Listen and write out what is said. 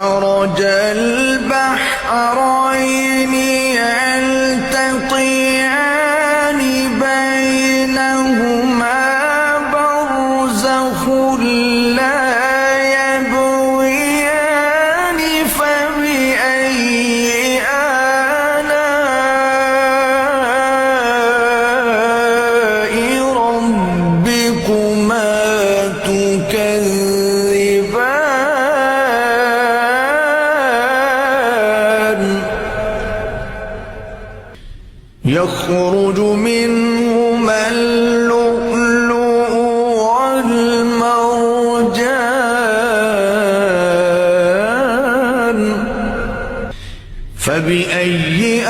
مرج البحرين يلتقيان بينهما برزخ لا يبغيان فبأي آلاء ربكما تكذبان يخرج منهما اللؤلؤ والمرجان فبأي